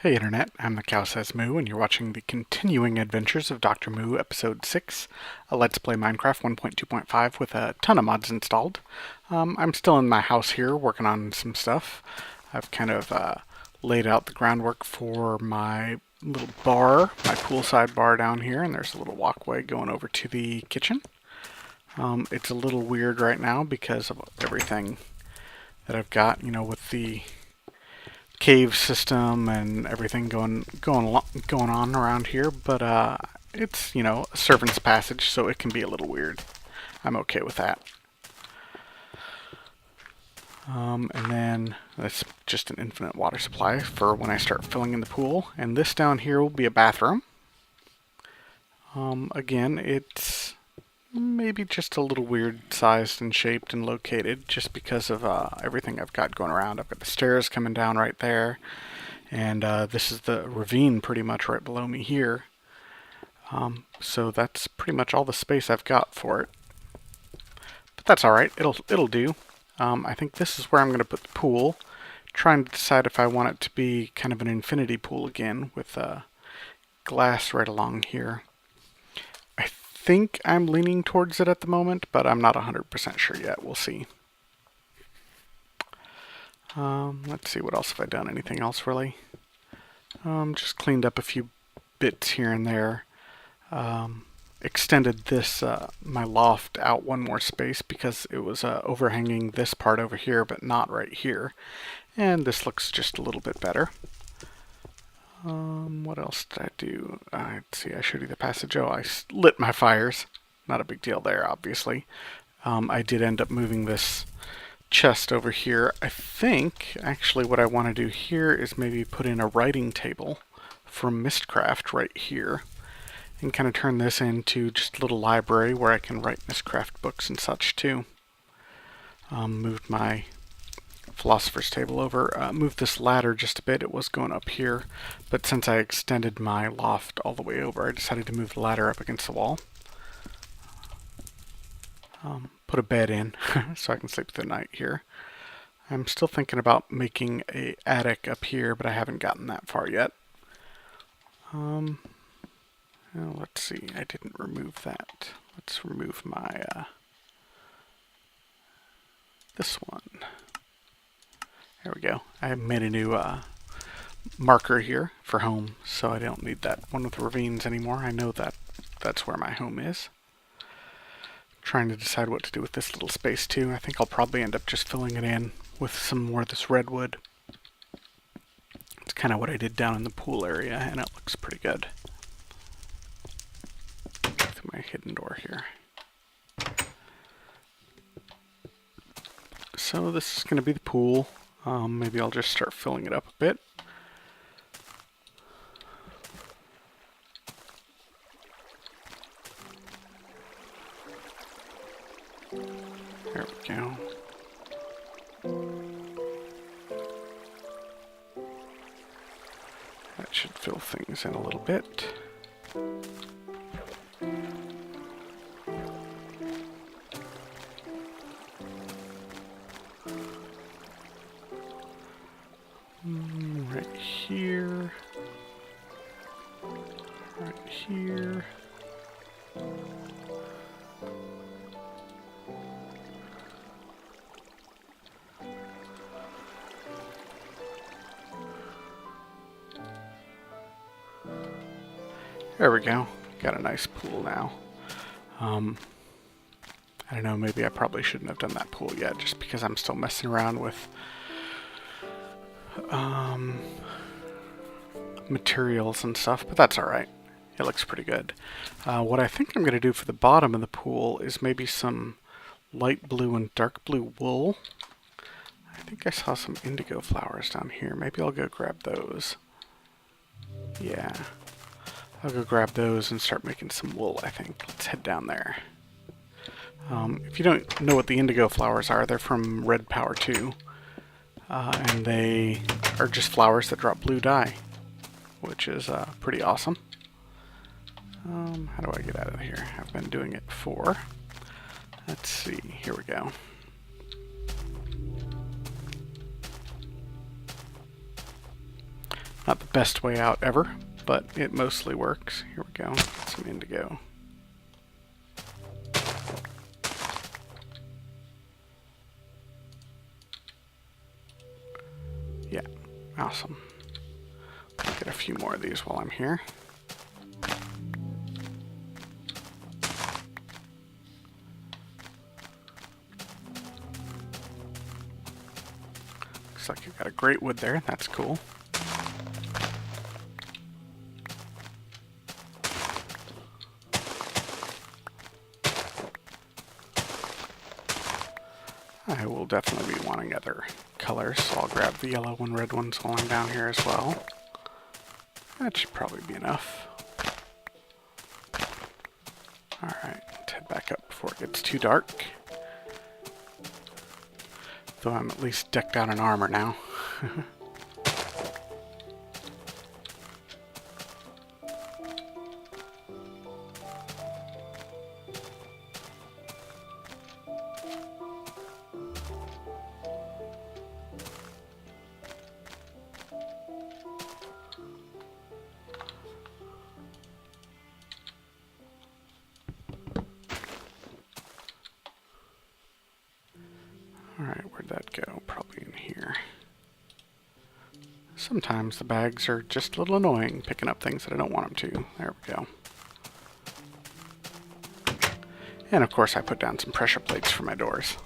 Hey Internet, I'm the Cow Says Moo, and you're watching the continuing adventures of Dr. Moo, Episode 6, a Let's Play Minecraft 1.2.5 with a ton of mods installed. I'm still in my house here working on some stuff. I've kind of laid out the groundwork for my little bar, my poolside bar down here, and there's a little walkway going over to the kitchen. It's a little weird right now because of everything that I've got, with the cave system and everything going on around here, but it's a servant's passage, so it can be a little weird. I'm okay with that. And then that's just an infinite water supply for when I start filling in the pool. And this down here will be a bathroom. Again, it's maybe just a little weird sized and shaped and located just because of everything I've got going around. I've got the stairs coming down right there, and this is the ravine pretty much right below me here. So that's pretty much all the space I've got for it. But that's alright, it'll do. I think this is where I'm going to put the pool, trying to decide if I want it to be kind of an infinity pool again with glass right along here. I think I'm leaning towards it at the moment, but I'm not 100% sure yet. We'll see. Let's see, what else have I done? Anything else really? Just cleaned up a few bits here and there. Extended this, my loft out one more space because it was overhanging this part over here, but not right here. And this looks just a little bit better. What else did I do? Let's see, I showed you the passage. Oh, I lit my fires. Not a big deal there, obviously. I did end up moving this chest over here. I think, actually, what I want to do here is maybe put in a writing table from Mystcraft right here. And kind of turn this into just a little library where I can write Mystcraft books and such, too. Moved my philosopher's table over, moved this ladder just a bit. It was going up here, but since I extended my loft all the way over, I decided to move the ladder up against the wall. Put a bed in so I can sleep through the night here. I'm still thinking about making an attic up here, but I haven't gotten that far yet. Well, let's see, I didn't remove that. Let's remove my this one. There we go. I made a new marker here for home, so I don't need that one with ravines anymore. I know that that's where my home is. Trying to decide what to do with this little space too. I think I'll probably end up just filling it in with some more of this redwood. It's kind of what I did down in the pool area, and it looks pretty good. Through my hidden door here. So this is going to be the pool. Maybe I'll just start filling it up a bit. There we go. That should fill things in a little bit. Right here. Right here. There we go. Got a nice pool now. I don't know, maybe I probably shouldn't have done that pool yet just because I'm still messing around with materials and stuff, but that's alright. It looks pretty good. What I think I'm going to do for the bottom of the pool is maybe some light blue and dark blue wool. I think I saw some indigo flowers down here. Maybe I'll go grab those. Yeah. I'll go grab those and start making some wool, I think. Let's head down there. If you don't know what the indigo flowers are, they're from Red Power 2. And they are just flowers that drop blue dye, which is pretty awesome. How do I get out of here? I've been doing it before. Let's see. Here we go. Not the best way out ever, but it mostly works. Here we go. Get some indigo. Yeah, awesome. I'll get a few more of these while I'm here. Looks like you've got a great wood there. That's cool. I will definitely be wanting other colors, so I'll grab the yellow and red ones while I'm down here as well. That should probably be enough. Alright, let's head back up before it gets too dark. Though I'm at least decked out in armor now. Alright, where'd that go? Probably in here. Sometimes the bags are just a little annoying, picking up things that I don't want them to. There we go. And of course I put down some pressure plates for my doors.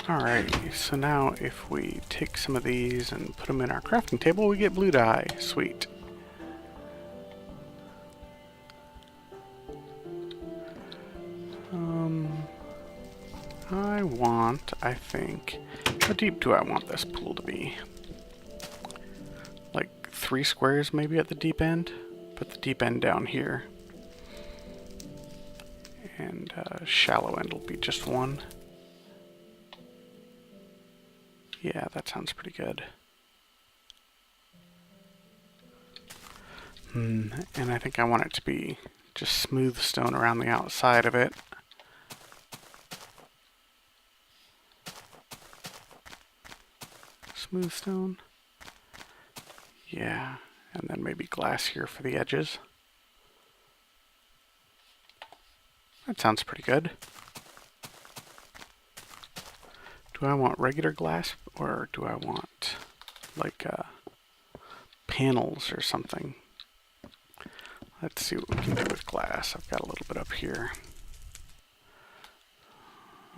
Alright, so now if we take some of these and put them in our crafting table, we get blue dye. Sweet. I want, I think, how deep do I want this pool to be? Like 3 squares maybe at the deep end? Put the deep end down here. And shallow end will be just 1. Yeah, that sounds pretty good. And I think I want it to be just smooth stone around the outside of it. Smooth stone. Yeah, and then maybe glass here for the edges. That sounds pretty good. Do I want regular glass or do I want like panels or something? Let's see what we can do with glass. I've got a little bit up here.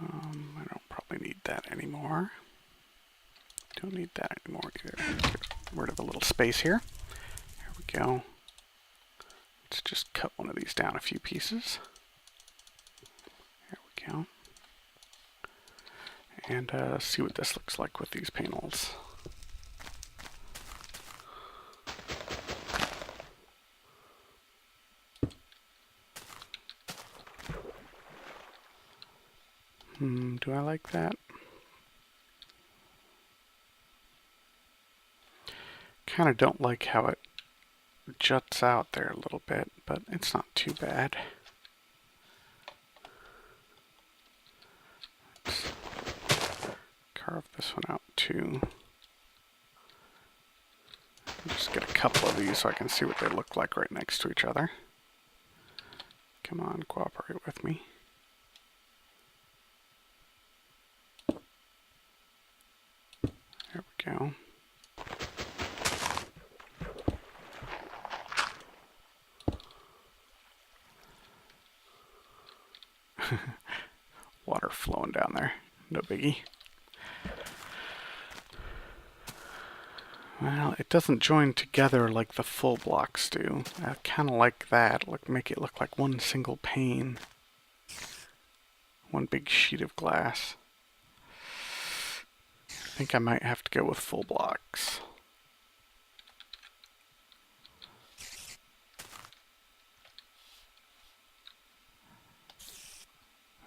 I don't probably need that anymore. Don't need that anymore either. Get rid of a little space here. There we go. Let's just cut one of these down a few pieces. There we go. And see what this looks like with these panels. Do I like that? Kind of don't like how it juts out there a little bit, but it's not too bad. Let's carve this one out too. Just get a couple of these so I can see what they look like right next to each other. Come on, cooperate with me. There we go. Water flowing down there. No biggie. Well, it doesn't join together like the full blocks do. I kind of like that. Make it look like one single pane. One big sheet of glass. I think I might have to go with full blocks.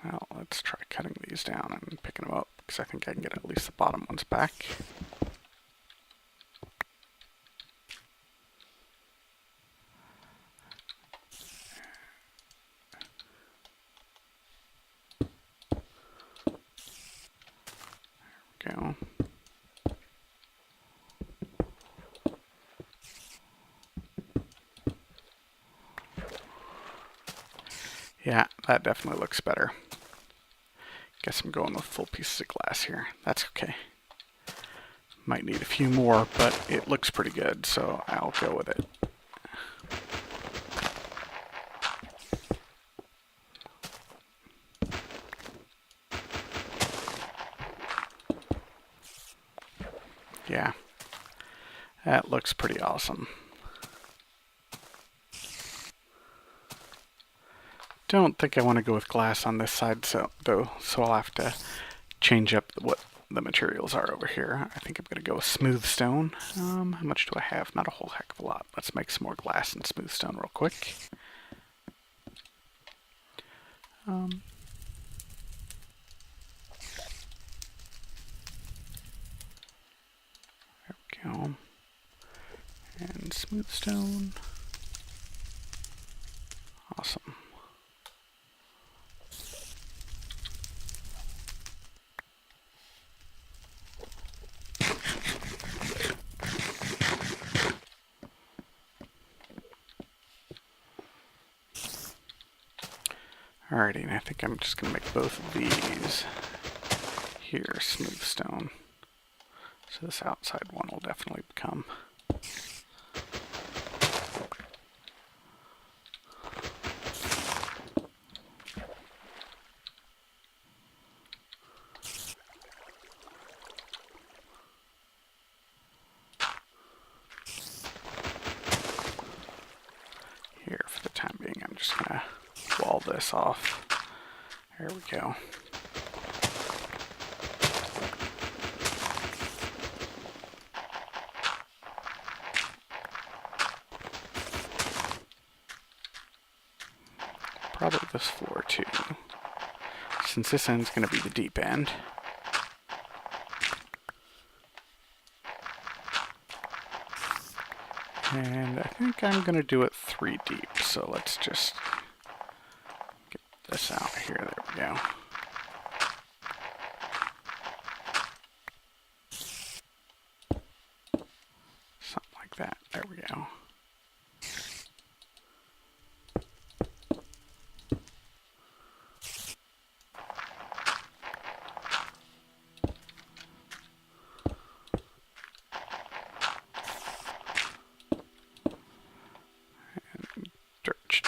Well, let's try cutting these down and picking them up, because I think I can get at least the bottom ones back. There we go. Yeah, that definitely looks better. Guess I'm going with full pieces of glass here. That's okay. Might need a few more, but it looks pretty good, so I'll go with it. Yeah, that looks pretty awesome. Don't think I want to go with glass on this side, so I'll have to change up what the materials are over here. I think I'm going to go with smooth stone. How much do I have? Not a whole heck of a lot. Let's make some more glass and smooth stone real quick. There we go. And smooth stone. Awesome. Alrighty, and I think I'm just going to make both of these here smooth stone. So this outside one will definitely become here for the time being. I'm just going to wall this off. There we go. Probably this floor too, since this end's going to be the deep end. And I think I'm going to do it 3 deep, so let's just get this out here. There we go. Something like that. There we go.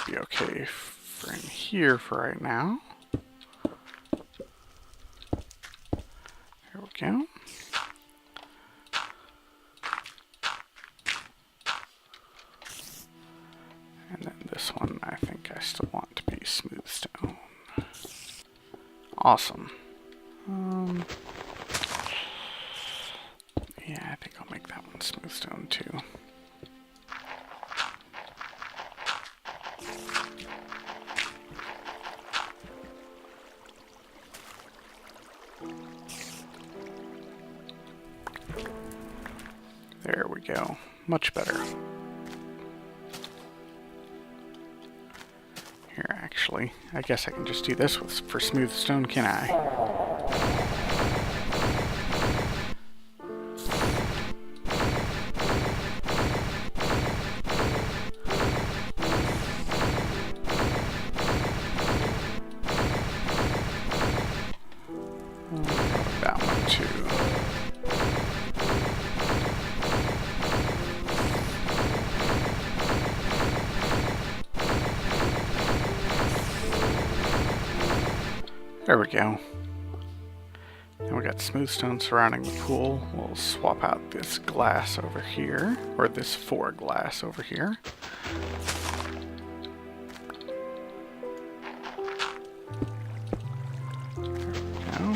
Be okay for in here for right now. There we go. And then this one I think I still want to be smooth stone. Awesome. Yeah, I think I'll make that one smooth stone too. There we go. Much better. Here, actually, I guess I can just do this for smooth stone, can I? That one too. There we go. And we got smooth stone surrounding the pool. We'll swap out this glass over here, or this 4 glass over here. There we go.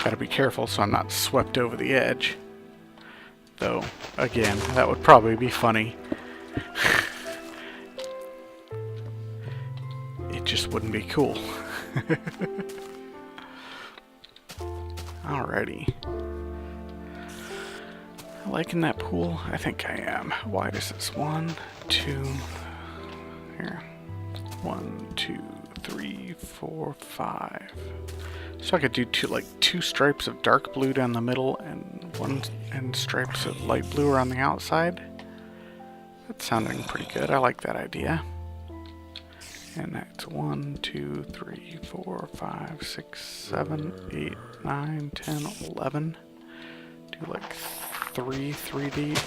Gotta be careful so I'm not swept over the edge. Though, again, that would probably be funny. It just wouldn't be cool. Alrighty. Liking that pool? I think I am. How wide is this? 1, 2, here. 1, 2, 3, 4, 5. So I could do two stripes of dark blue down the middle and stripes of light blue around the outside. That's sounding pretty good. I like that idea. And that's 1, 2, 3, 4, 5, 6, 7, 8, 9, 10, 11. Do like 3 deep.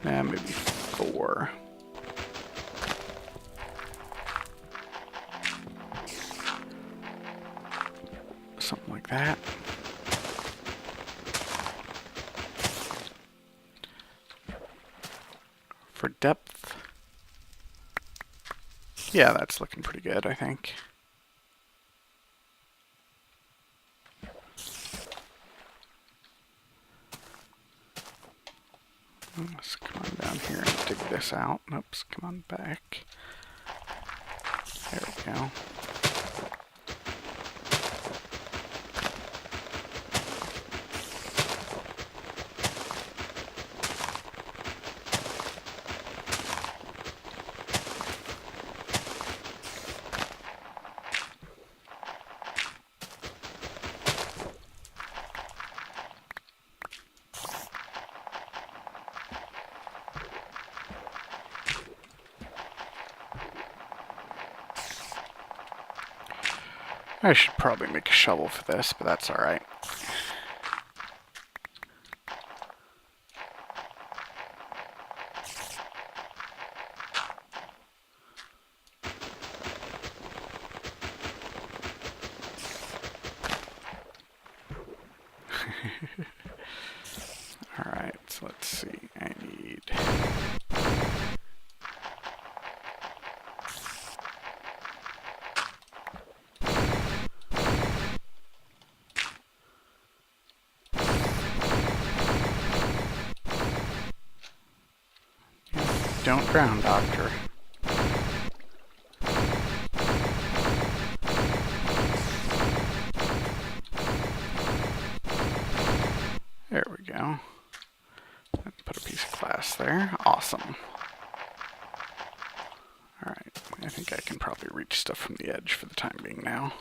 Nah, maybe 4. Something like that. For depth, yeah, that's looking pretty good, I think. Let's come on down here and dig this out. Oops, come on back. There we go. I should probably make a shovel for this, but that's alright. Alright, so let's see. I need... Don't drown, Doctor. There we go. Put a piece of glass there. Awesome. Alright, I think I can probably reach stuff from the edge for the time being now.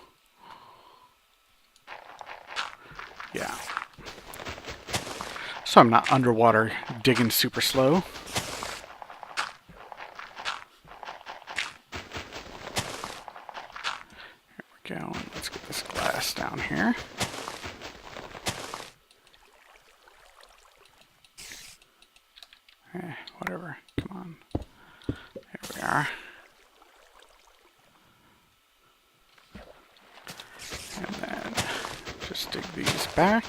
Yeah. So I'm not underwater digging super slow. There we go. And let's get this glass down here. Whatever. Come on. There we are. And then just dig these back.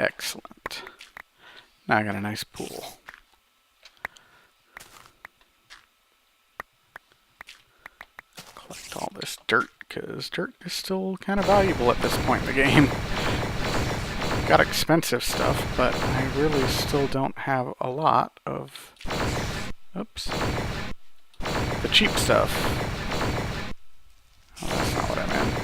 Excellent. Now I got a nice pool. Collect all this dirt, because dirt is still kind of valuable at this point in the game. Got expensive stuff, but I really still don't have a lot of... Oops. The cheap stuff. Oh, that's not what I meant.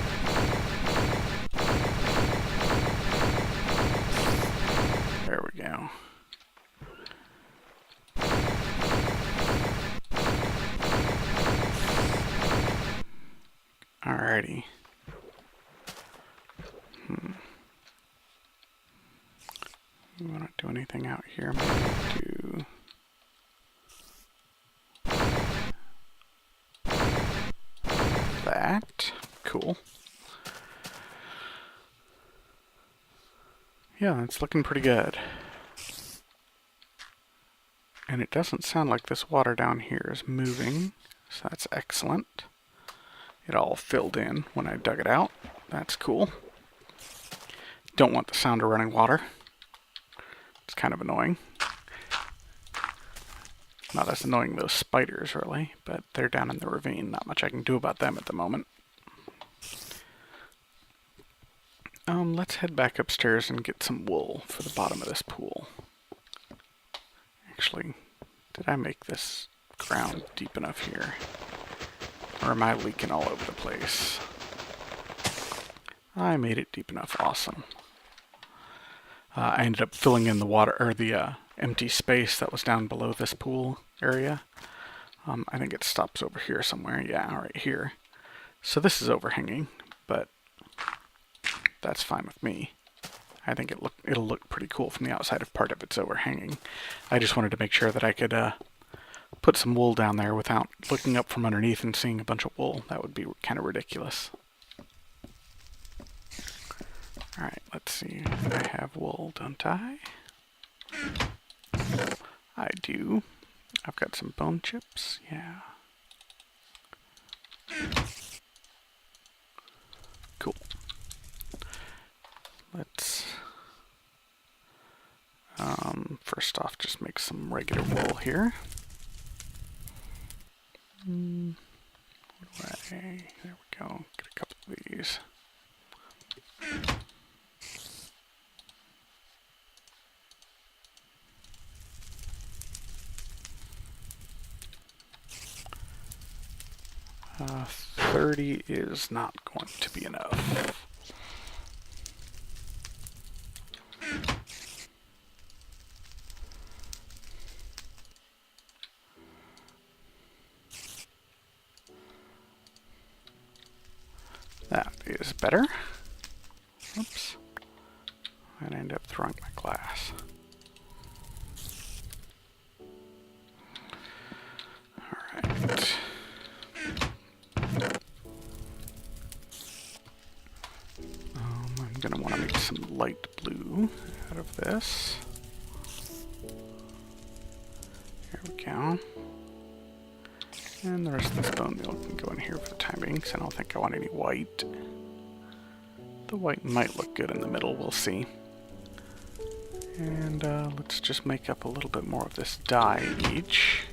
There we go. Alrighty. We want to do anything out here? Maybe do that. Cool. Yeah, it's looking pretty good. And it doesn't sound like this water down here is moving, so that's excellent. It all filled in when I dug it out. That's cool. Don't want the sound of running water. It's kind of annoying. Not as annoying those spiders, really, but they're down in the ravine. Not much I can do about them at the moment. Let's head back upstairs and get some wool for the bottom of this pool. Actually, Did I make this ground deep enough here? Or am I leaking all over the place? I made it deep enough. Awesome. I ended up filling in the water, or the empty space that was down below this pool area. I think it stops over here somewhere. Yeah, right here. So this is overhanging, but that's fine with me. I think it'll look pretty cool from the outside if part of it's overhanging. I just wanted to make sure that I could put some wool down there without looking up from underneath and seeing a bunch of wool. That would be kind of ridiculous. Alright, let's see. I have wool, don't I? I do. I've got some bone chips, yeah. Cool. Let's, first off, just make some regular wool here. There we go. Get a couple of these. Uh, 30 is not going to be enough. That is better. Oops. And I end up throwing my glass. Alright. I'm going to want to make some light blue out of this. There we go. And the rest of this bone meal can go in here for the time being, because I don't think I want any white. The white might look good in the middle, we'll see. And let's just make up a little bit more of this dye each.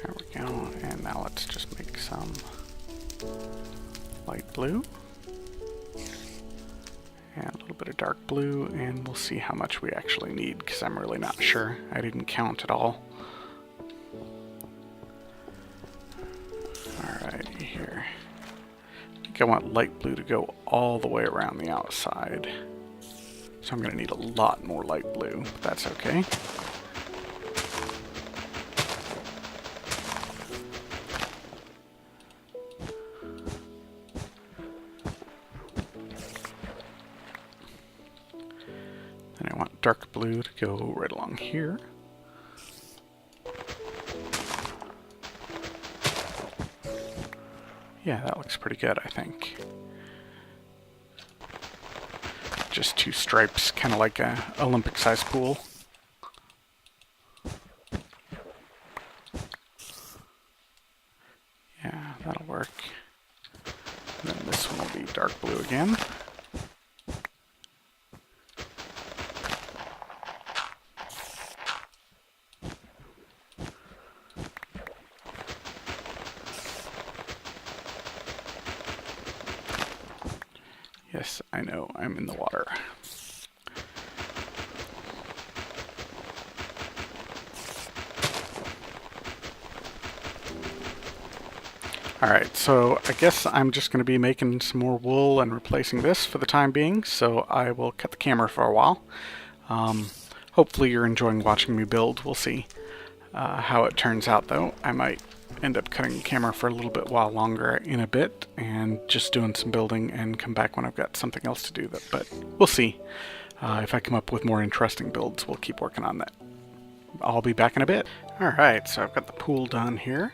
There we go, and now let's just make some light blue. And a little bit of dark blue, and we'll see how much we actually need, because I'm really not sure. I didn't count at all. Alright, here. I think I want light blue to go all the way around the outside. So I'm going to need a lot more light blue, but that's okay. And I want dark blue to go right along here. Yeah, that looks pretty good, I think. Just two stripes, kind of like a Olympic-sized pool. Yeah, that'll work. And then this one will be dark blue again. Yes, I know, I'm in the water. Alright, so I guess I'm just going to be making some more wool and replacing this for the time being, so I will cut the camera for a while. Hopefully you're enjoying watching me build. We'll see how it turns out, though. I might end up cutting the camera for a little bit while longer in a bit and just doing some building and come back when I've got something else to do, but we'll see. If I come up with more interesting builds, we'll keep working on that. I'll be back in a bit. Alright, so I've got the pool done here.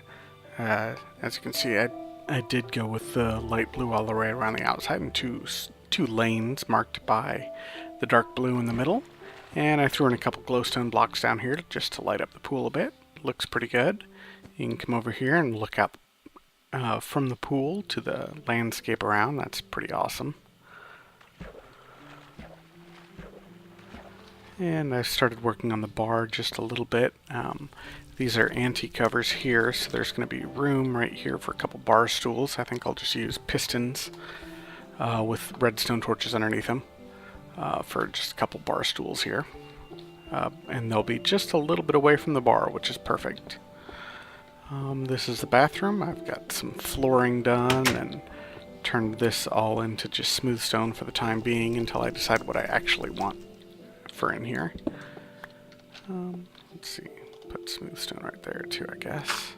As you can see, I did go with the light blue all the way around the outside and two lanes marked by the dark blue in the middle. And I threw in a couple glowstone blocks down here just to light up the pool a bit. Looks pretty good. You can come over here and look out from the pool to the landscape around. That's pretty awesome. And I started working on the bar just a little bit. These are anti-covers here, so there's going to be room right here for a couple bar stools. I think I'll just use pistons with redstone torches underneath them for just a couple bar stools here. And they'll be just a little bit away from the bar, which is perfect. This is the bathroom. I've got some flooring done and turned this all into just smooth stone for the time being until I decide what I actually want for in here. Let's see. Put smooth stone right there too, I guess.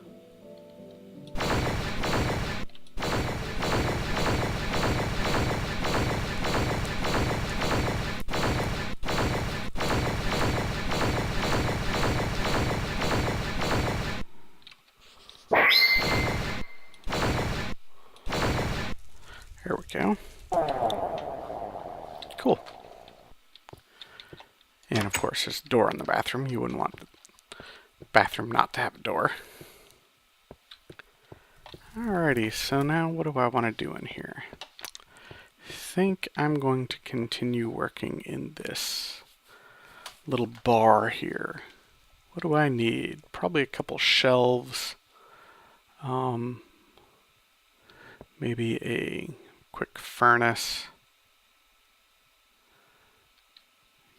There we go. Cool. And of course, there's a door in the bathroom. You wouldn't want the bathroom not to have a door. Alrighty, so now what do I want to do in here? I think I'm going to continue working in this little bar here. What do I need? Probably a couple shelves. Maybe a quick furnace.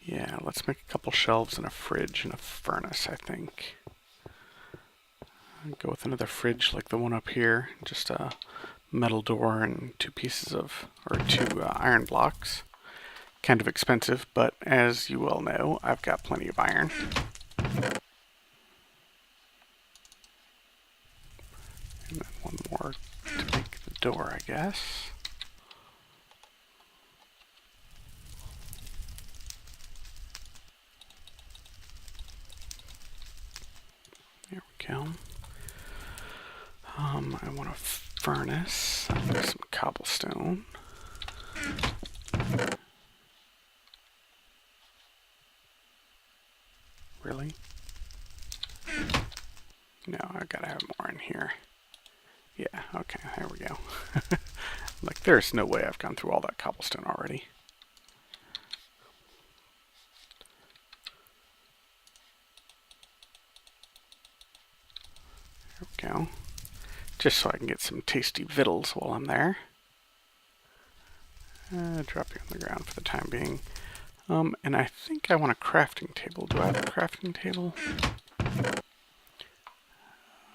Yeah, let's make a couple shelves and a fridge and a furnace, I think. I'll go with another fridge like the one up here. Just a metal door and two iron blocks. Kind of expensive, but as you well know, I've got plenty of iron. And then one more to make the door, I guess. There we go. I want a furnace. I'll make some cobblestone. Really? No, I've got to have more in here. Yeah, okay, there we go. Like, there's no way I've gone through all that cobblestone already. There we go. Just so I can get some tasty victuals while I'm there. Drop you on the ground for the time being. And I think I want a crafting table. Do I have a crafting table?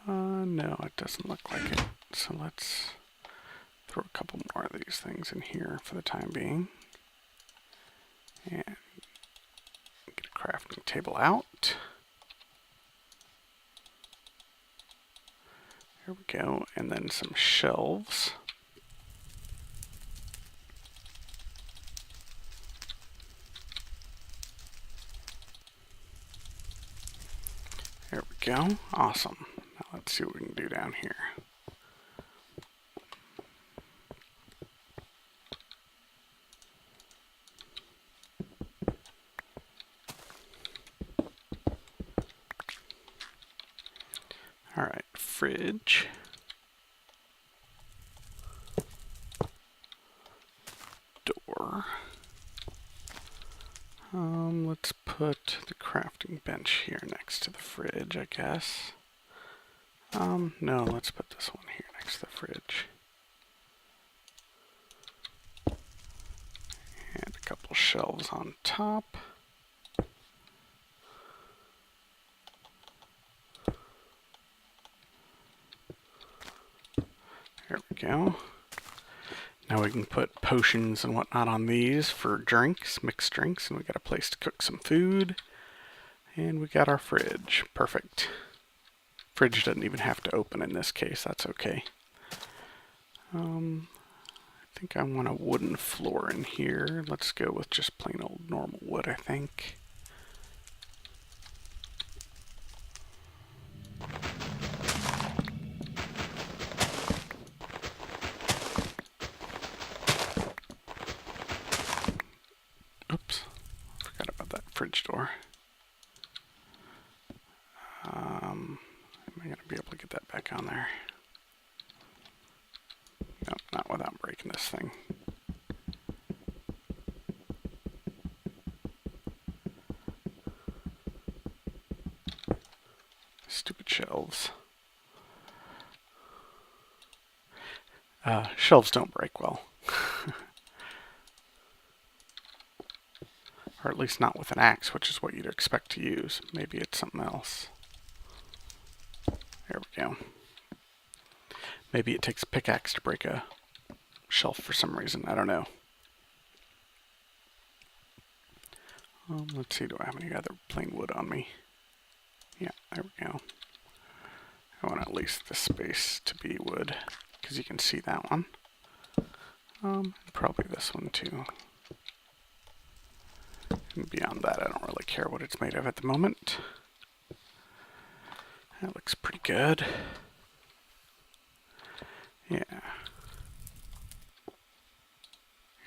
No, it doesn't look like it. So let's throw a couple more of these things in here for the time being. And get a crafting table out. Here we go, and then some shelves. There we go, awesome. Now let's see what we can do down here. Alright, fridge. Door. Let's put the crafting bench here next to the fridge, I guess. No, let's put this one here next to the fridge. And a couple shelves on top. There we go. Now we can put potions and whatnot on these for drinks, mixed drinks, and we got a place to cook some food. And we got our fridge. Perfect. Fridge doesn't even have to open in this case, that's okay. I think I want a wooden floor in here. Let's go with just plain old normal wood, I think. Oops, forgot about that fridge door. Am I going to be able to get that back on there? Nope, not without breaking this thing. Stupid shelves. Shelves don't break well. Or at least not with an axe, which is what you'd expect to use. Maybe it's something else. There we go. Maybe it takes a pickaxe to break a shelf for some reason. I don't know. Let's see, do I have any other plain wood on me? Yeah, there we go. I want at least the space to be wood, because you can see that one. Probably this one too. And beyond that, I don't really care what it's made of at the moment. That looks pretty good. Yeah.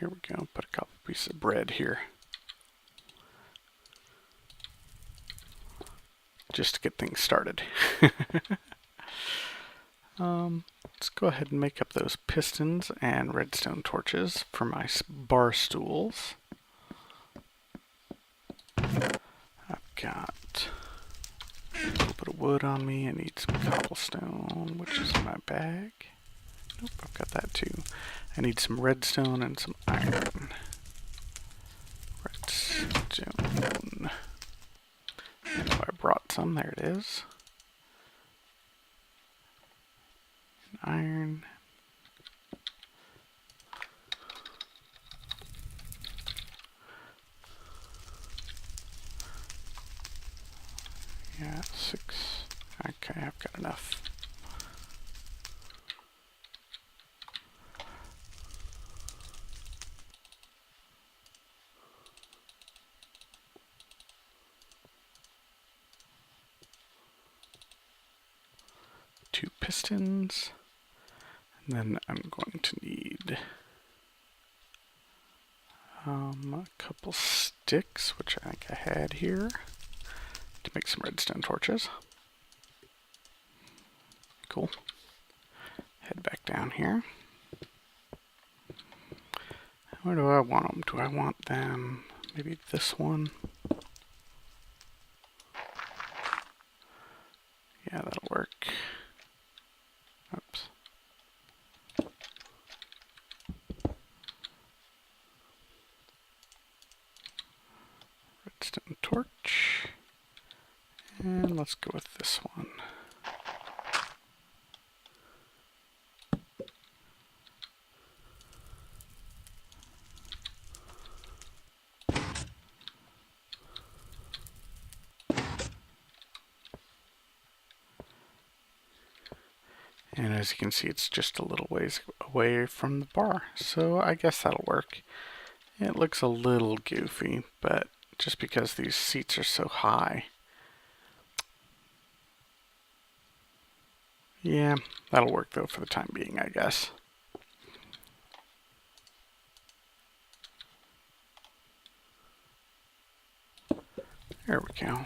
Here we go. Put a couple pieces of bread here. Just to get things started. Let's go ahead and make up those pistons and redstone torches for my bar stools. I've got a little bit of wood on me. I need some cobblestone, which is in my bag. Nope, I've got that too. I need some redstone and some iron. Redstone. And if I brought some, there it is. And iron. Yeah, 6. Okay, I've got enough. Two pistons. And then I'm going to need a couple sticks, which I think I had here, to make some redstone torches. Cool. Head back down here. Where do I want them? Do I want them maybe this one? Yeah, that'll work. Oops. Redstone torch. And let's go with this one. And as you can see, it's just a little ways away from the bar, so I guess that'll work. It looks a little goofy, but just because these seats are so high. Yeah, that'll work though for the time being, I guess. There we go.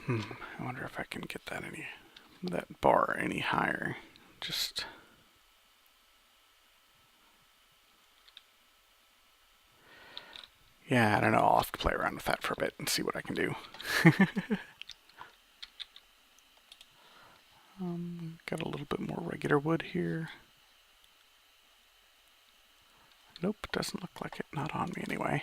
I wonder if I can get that bar any higher. Just yeah, I don't know. I'll have to play around with that for a bit and see what I can do. Got a little bit more regular wood here. Nope, doesn't look like it. Not on me anyway.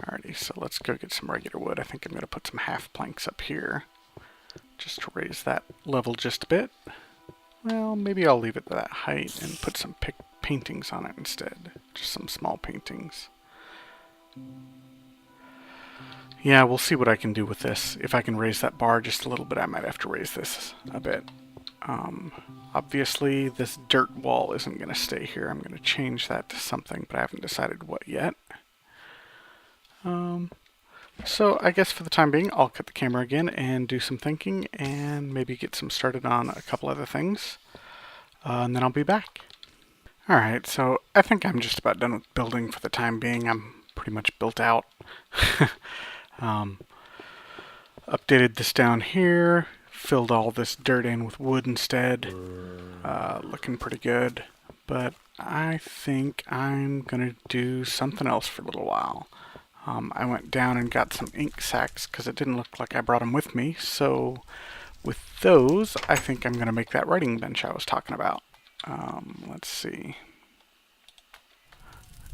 Alrighty, so let's go get some regular wood. I think I'm going to put some half planks up here, just to raise that level just a bit. Well, maybe I'll leave it to that height and put some paintings on it instead. Just some small paintings. Yeah, we'll see what I can do with this. If I can raise that bar just a little bit, I might have to raise this a bit. Obviously, this dirt wall isn't going to stay here. I'm going to change that to something, but I haven't decided what yet. So I guess for the time being, I'll cut the camera again and do some thinking and maybe get some started on a couple other things. And then I'll be back. Alright, so I think I'm just about done with building for the time being. I'm pretty much built out. Updated this down here, filled all this dirt in with wood instead. Looking pretty good. But I think I'm going to do something else for a little while. I went down and got some ink sacks because it didn't look like I brought them with me. So with those, I think I'm going to make that writing bench I was talking about. Let's see.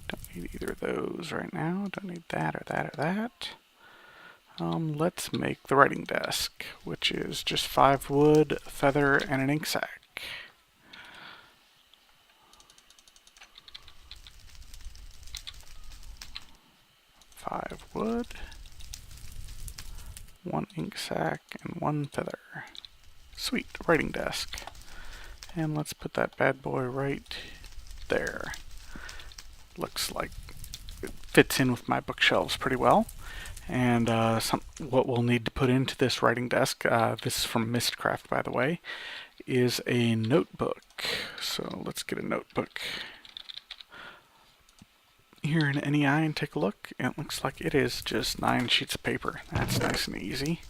Don't need either of those right now. Don't need that or that or that. Let's make the writing desk, which is just 5 wood, a feather, and an ink sac. Five wood, 1 ink sac, and 1 feather. Sweet, writing desk. And let's put that bad boy right there. Looks like it fits in with my bookshelves pretty well. And what we'll need to put into this writing desk, this is from Mystcraft by the way, is a notebook. So let's get a notebook here in NEI and take a look. It looks like it is just 9 sheets of paper. That's nice and easy.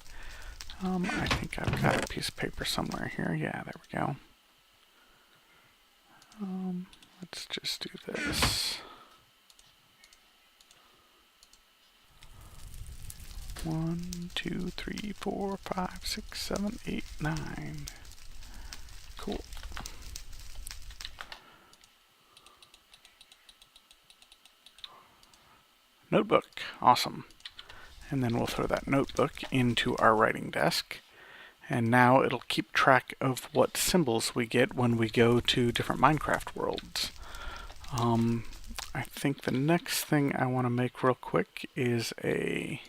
I think I've got a piece of paper somewhere here. Yeah, there we go. Let's just do this. 1, 2, 3, 4, 5, 6, 7, 8, 9. Cool. Notebook. Awesome. And then we'll throw that notebook into our writing desk. And now it'll keep track of what symbols we get when we go to different Minecraft worlds. I think the next thing I want to make real quick is a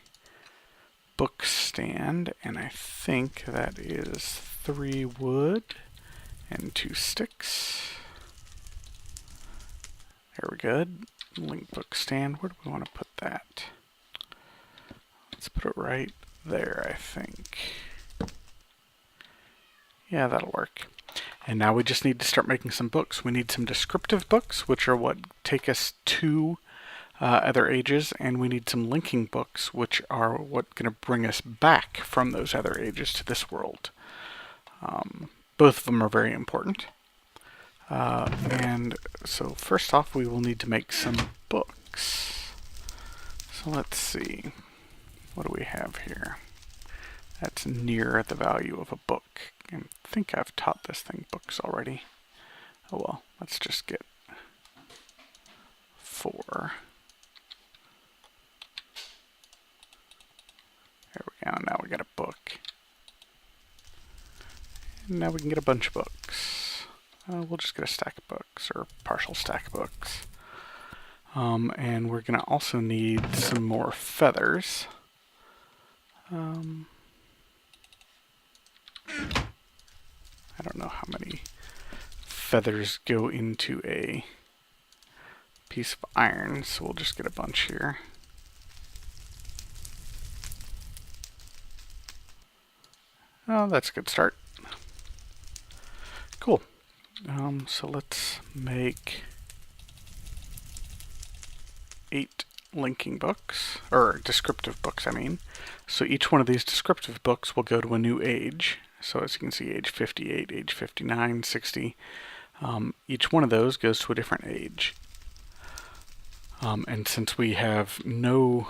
book stand, and I think that is 3 wood and 2 sticks. There we go. Link book stand. Where do we want to put that? Let's put it right there, I think. Yeah, that'll work. And now we just need to start making some books. We need some descriptive books, which are what take us to other ages, and we need some linking books, which are what going to bring us back from those other ages to this world. Both of them are very important. And so first off, we will need to make some books. So let's see. What do we have here? That's near the value of a book. I think I've taught this thing books already. Oh well, let's just get 4. There we go, now we got a book. And now we can get a bunch of books. We'll just get a stack of books, or a partial stack of books. And we're going to also need some more feathers. I don't know how many feathers go into a piece of iron, so we'll just get a bunch here. Oh, that's a good start. Cool. So let's make 8 linking books, or descriptive books, I mean. So each one of these descriptive books will go to a new age. So as you can see, age 58, age 59, 60. Each one of those goes to a different age. And since we have no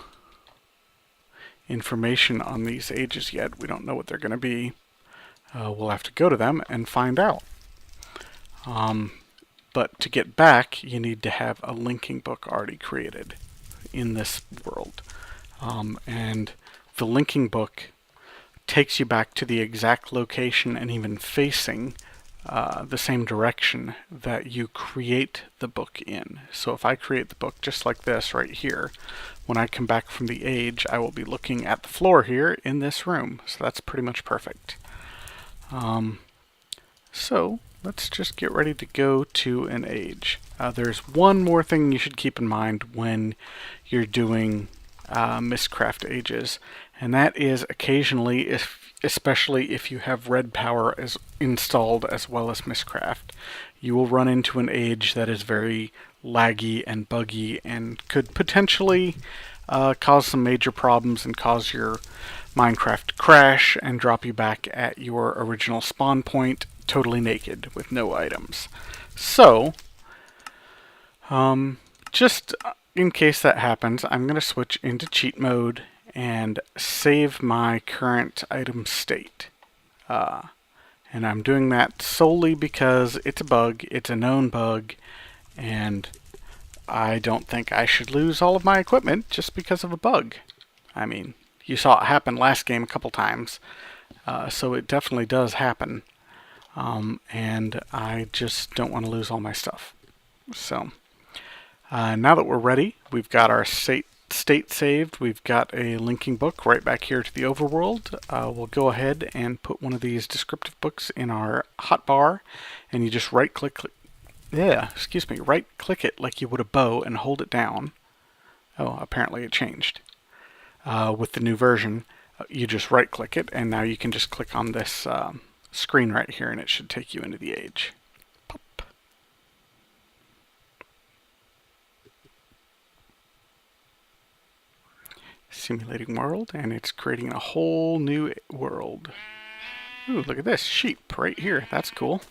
information on these ages yet, we don't know what they're going to be, we'll have to go to them and find out. But to get back, you need to have a linking book already created in this world. And the linking book takes you back to the exact location and even facing the same direction that you create the book in. So if I create the book just like this right here, when I come back from the age, I will be looking at the floor here in this room. So that's pretty much perfect. So let's just get ready to go to an age. There's one more thing you should keep in mind when you're doing Mystcraft Ages, and that is occasionally, especially if you have red power installed as well as Mystcraft, you will run into an age that is very laggy and buggy and could potentially cause some major problems and cause your Minecraft crash and drop you back at your original spawn point totally naked with no items. So, just in case that happens, I'm going to switch into cheat mode and save my current item state. And I'm doing that solely because it's a bug, it's a known bug, and I don't think I should lose all of my equipment just because of a bug. I mean, you saw it happen last game a couple times, so it definitely does happen. And I just don't want to lose all my stuff. So, now that we're ready, we've got our state saved. We've got a linking book right back here to the overworld. We'll go ahead and put one of these descriptive books in our hotbar, and you just right click it like you would a bow and hold it down. Oh, apparently it changed. With the new version, you just right click it, and now you can just click on this screen right here, and it should take you into the age. Pop. Simulating world, and it's creating a whole new world. Ooh, look at this sheep right here. That's cool.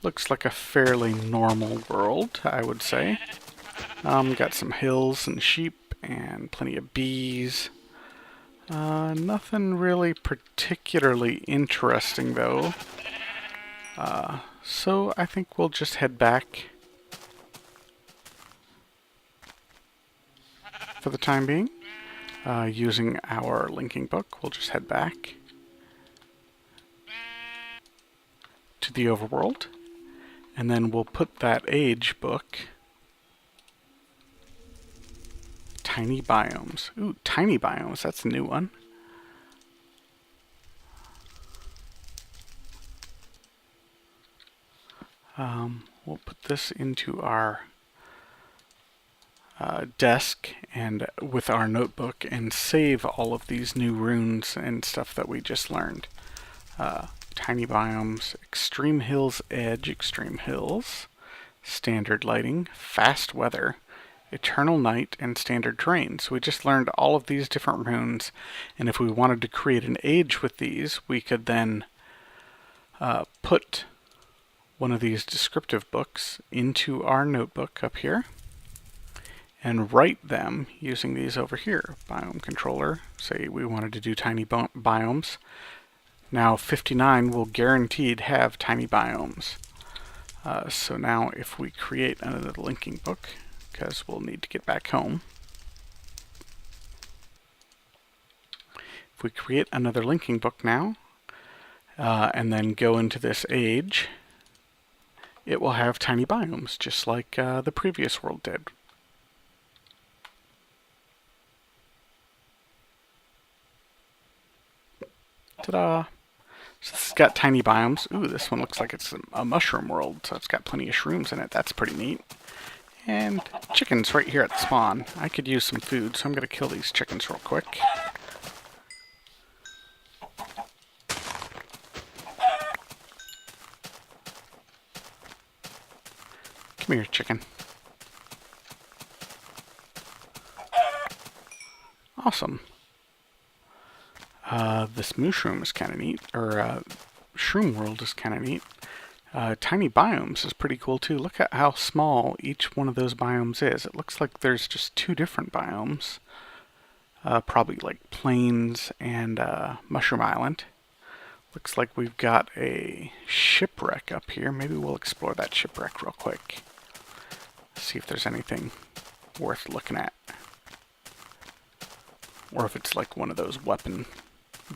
Looks like a fairly normal world, I would say. Got some hills and sheep and plenty of bees. Nothing really particularly interesting though. So I think we'll just head back for the time being. Using our linking book, we'll just head back to the overworld, and then we'll put that age book. Tiny biomes. Ooh, tiny biomes. That's a new one. We'll put this into our desk and with our notebook and save all of these new runes and stuff that we just learned. Tiny biomes, extreme hills edge, extreme hills, standard lighting, fast weather, eternal night, and standard terrain. So we just learned all of these different runes, and if we wanted to create an age with these, we could then put one of these descriptive books into our notebook up here and write them using these over here. Biome controller, say we wanted to do tiny biomes. Now 59 will guaranteed have tiny biomes. So now if we create another linking book, because we'll need to get back home. If we create another linking book now, and then go into this age, it will have tiny biomes, just like the previous world did. Ta-da! So this has got tiny biomes. Ooh, this one looks like it's a mushroom world, so it's got plenty of shrooms in it. That's pretty neat. And chickens right here at the spawn. I could use some food, so I'm going to kill these chickens real quick. Come here, chicken. Awesome. This mushroom is kind of neat, or shroom world is kind of neat. Tiny biomes is pretty cool too. Look at how small each one of those biomes is. It looks like there's just 2 different biomes. Probably like plains and Mushroom Island. Looks like we've got a shipwreck up here. Maybe we'll explore that shipwreck real quick. See if there's anything worth looking at. Or if it's like one of those weapon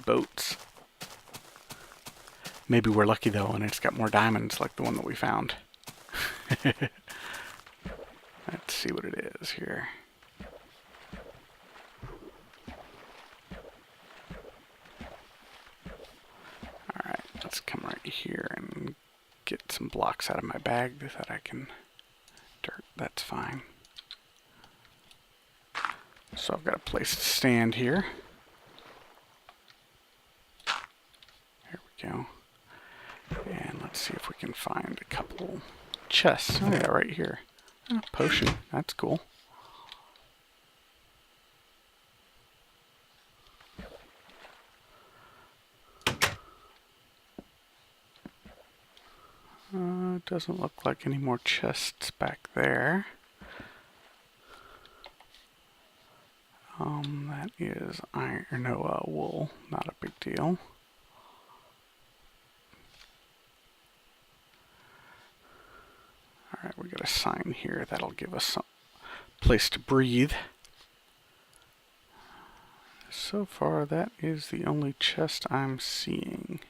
boats. Maybe we're lucky though and it's got more diamonds like the one that we found. Let's see what it is here. Alright, let's come right here and get some blocks out of my bag that I can... Dirt, that's fine. So I've got a place to stand here. There we go. And let's see if we can find a couple chests. Oh yeah, right here. Oh, potion, that's cool. Doesn't look like any more chests back there. That is iron, or no, wool. Not a big deal. Alright, we got a sign here that'll give us some place to breathe. So far, that is the only chest I'm seeing.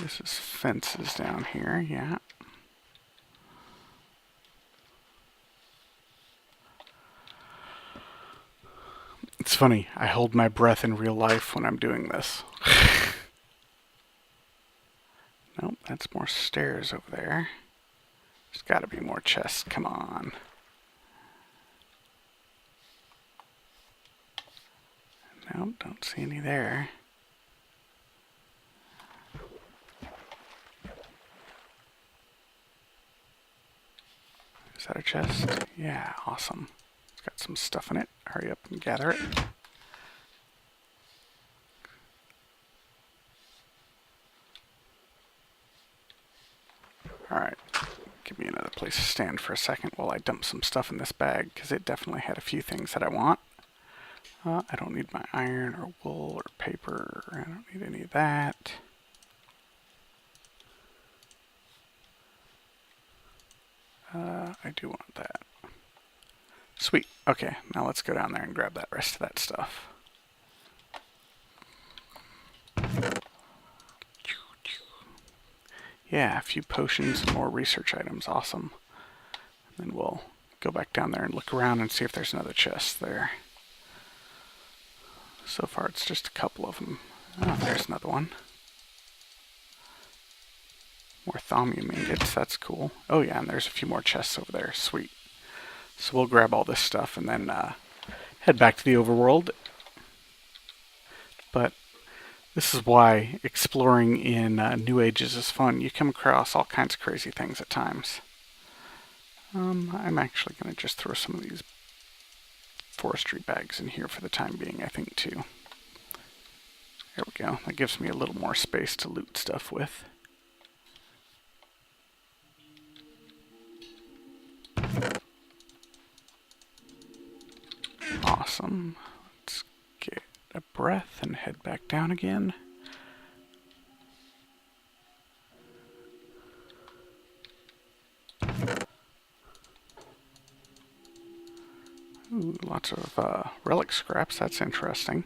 This is fences down here, yeah. It's funny, I hold my breath in real life when I'm doing this. Nope, that's more stairs over there. There's gotta be more chests, come on. Nope, don't see any there. Is that a chest? Yeah, awesome. It's got some stuff in it. Hurry up and gather it. Alright, give me another place to stand for a second while I dump some stuff in this bag, because it definitely had a few things that I want. I don't need my iron or wool or paper. I don't need any of that. I do want that. Sweet. Okay, now let's go down there and grab that rest of that stuff. Yeah, a few potions and more research items. Awesome. And then we'll go back down there and look around and see if there's another chest there. So far it's just a couple of them. Oh, there's another one. More thaumium ingots, that's cool. Oh yeah, and there's a few more chests over there. Sweet. So we'll grab all this stuff and then head back to the overworld. But this is why exploring in New Ages is fun. You come across all kinds of crazy things at times. I'm actually going to just throw some of these forestry bags in here for the time being, I think, too. There we go. That gives me a little more space to loot stuff with. Awesome. Let's get a breath and head back down again. Ooh, lots of relic scraps. That's interesting.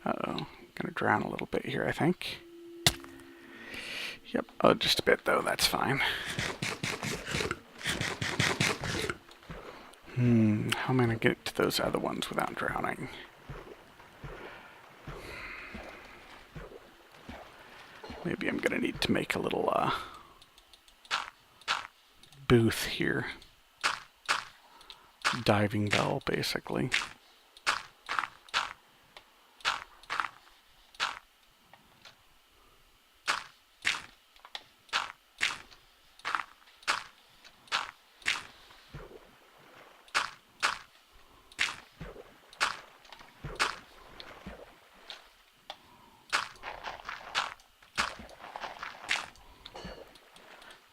Uh-oh. Gonna drown a little bit here, I think. Yep. Oh, just a bit, though. That's fine. How am I going to get to those other ones without drowning? Maybe I'm going to need to make a little booth here. Diving bell, basically.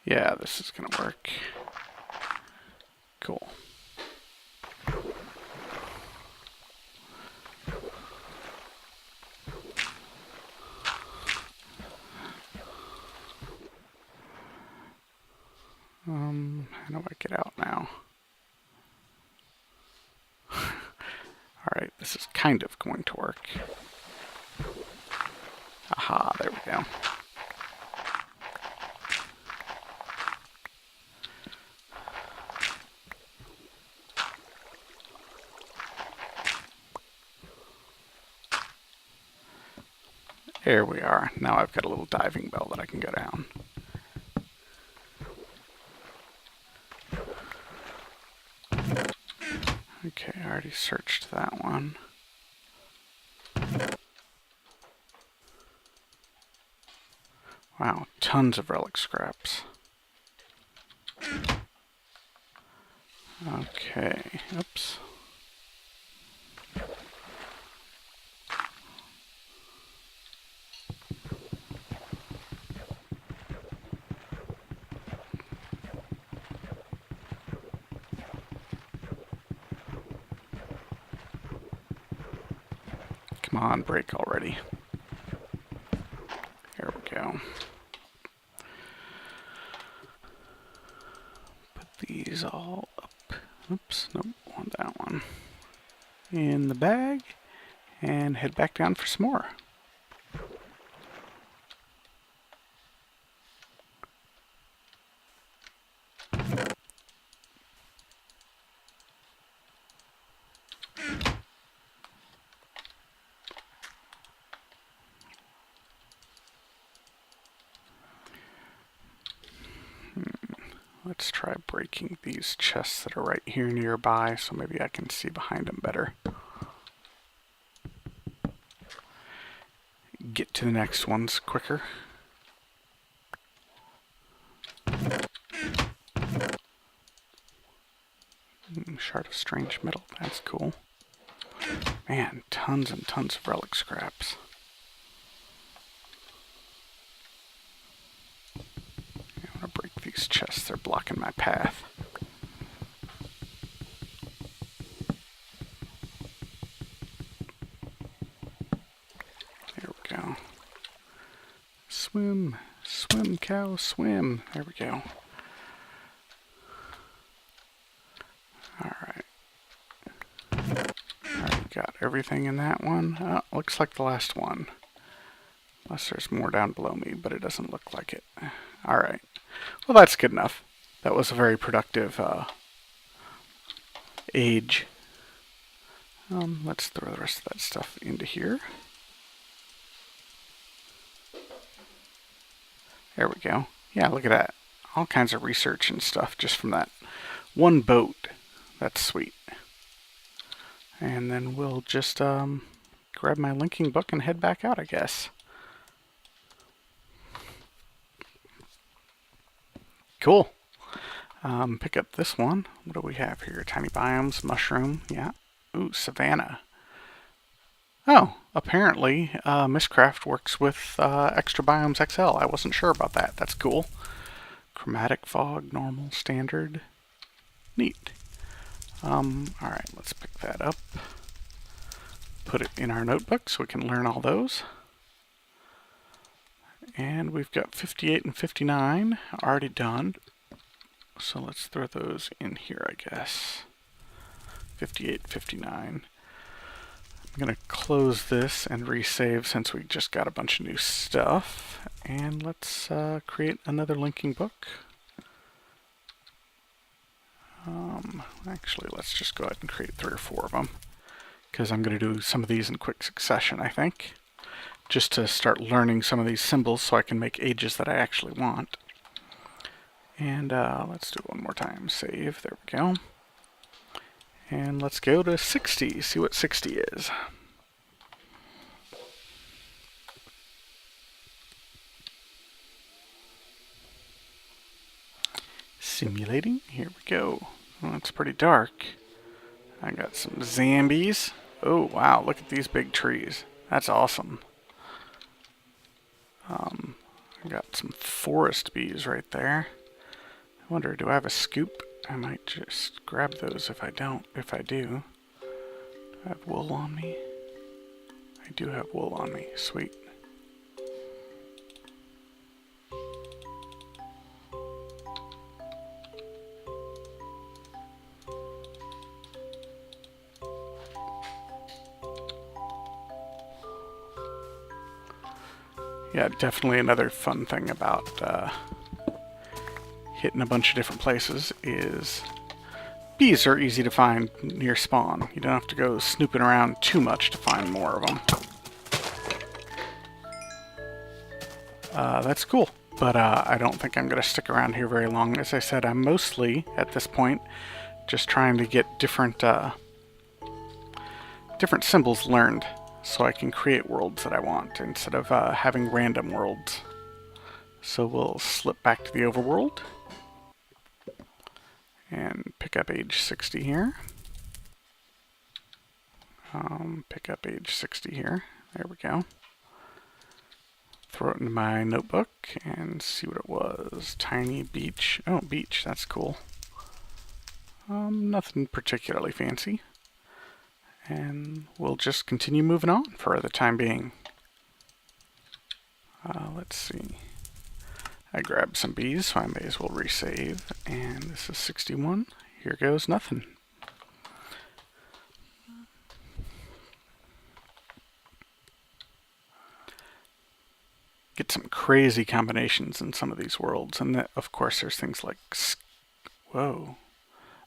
Yeah, this is gonna work. Cool. How do I get out now? Alright, this is kind of going to work. Aha, there we go. There we are. Now I've got a little diving bell that I can go down. Okay, I already searched that one. Wow, tons of relic scraps. Okay, oops. Come on, break already. There we go. Put these all up. Oops, nope, want that one. In the bag, and head back down for some more. Let's try breaking these chests that are right here nearby, so maybe I can see behind them better. Get to the next ones quicker. Shard of strange metal, that's cool. Man, tons and tons of relic scraps. I want to break these chests, they're blocking my path. There we go. Swim, swim, cow, swim. There we go. Alright. Alright, got everything in that one. Oh, looks like the last one. Unless there's more down below me, but it doesn't look like it. Alright. Well, that's good enough. That was a very productive age. Let's throw the rest of that stuff into here. There we go. Yeah, look at that. All kinds of research and stuff just from that one boat. That's sweet. And then we'll just grab my linking book and head back out, I guess. Cool. Pick up this one. What do we have here? Tiny biomes, mushroom, yeah. Ooh, savanna. Oh, apparently Mystcraft works with Extra Biomes XL. I wasn't sure about that. That's cool. Chromatic fog, normal, standard. Neat. Alright, let's pick that up. Put it in our notebook so we can learn all those. And we've got 58 and 59 already done. So let's throw those in here, I guess. 58, 59. I'm going to close this and resave since we just got a bunch of new stuff. And let's create another linking book. Actually, let's just go ahead and create 3 or 4 of them, because I'm going to do some of these in quick succession, I think. Just to start learning some of these symbols so I can make ages that I actually want. And let's do it one more time. Save. There we go. And let's go to 60. See what 60 is. Simulating. Here we go. Well, it's pretty dark. I got some zombies. Oh, wow. Look at these big trees. That's awesome. I got some forest bees right there. I wonder, do I have a scoop? I might just grab those if I don't. If I do. Do I have wool on me? I do have wool on me. Sweet. Yeah, definitely another fun thing about hitting a bunch of different places is bees are easy to find near spawn. You don't have to go snooping around too much to find more of them. That's cool, but I don't think I'm going to stick around here very long. As I said, I'm mostly, at this point, just trying to get different symbols learned so I can create worlds that I want instead of having random worlds. So we'll slip back to the overworld and pick up age 60 here. Pick up age 60 here. There we go. Throw it into my notebook and see what it was. Tiny beach. Oh, beach. That's cool. Nothing particularly fancy. And we'll just continue moving on for the time being. Let's see. I grabbed some bees, so I may as well resave. And this is 61. Here goes nothing. Get some crazy combinations in some of these worlds. And of course, there's things like... Whoa.